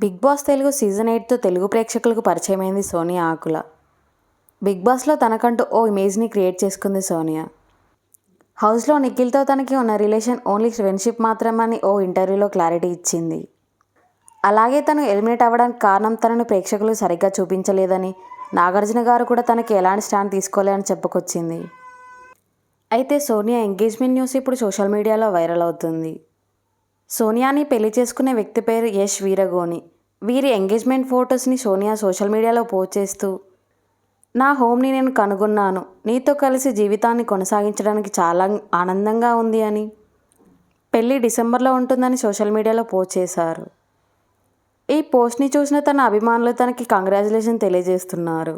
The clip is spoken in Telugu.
బిగ్ బాస్ తెలుగు సీజన్ 8తో తెలుగు ప్రేక్షకులకు పరిచయమైంది సోనియా ఆకుల. బిగ్ బాస్లో తనకంటూ ఓ ఇమేజ్ని క్రియేట్ చేసుకుంది సోనియా. హౌస్లో నిఖిల్తో తనకి ఉన్న రిలేషన్ ఓన్లీ ఫ్రెండ్షిప్ మాత్రమని ఓ ఇంటర్వ్యూలో క్లారిటీ ఇచ్చింది. అలాగే తను ఎలిమినేట్ అవ్వడానికి కారణం తనను ప్రేక్షకులు సరిగ్గా చూపించలేదని, నాగార్జున గారు కూడా తనకి ఎలాంటి స్టాండ్ తీసుకోలేదని చెప్పుకొచ్చింది. అయితే సోనియా ఎంగేజ్మెంట్ న్యూస్ ఇప్పుడు సోషల్ మీడియాలో వైరల్ అవుతుంది. సోనియాని పెళ్లి చేసుకునే వ్యక్తి పేరు యష్ వీరగోని. వీరి ఎంగేజ్మెంట్ ఫొటోస్ని సోనియా సోషల్ మీడియాలో పోస్ట్ చేస్తూ, నా హోమ్ని నేను కనుగొన్నాను, నీతో కలిసి జీవితాన్ని కొనసాగించడానికి చాలా ఆనందంగా ఉంది అని, పెళ్ళి డిసెంబర్లో ఉంటుందని సోషల్ మీడియాలో పోస్ట్ చేశారు. ఈ పోస్ట్ని చూసిన తన అభిమానులు తనకి కంగ్రాచులేషన్ తెలియజేస్తున్నారు.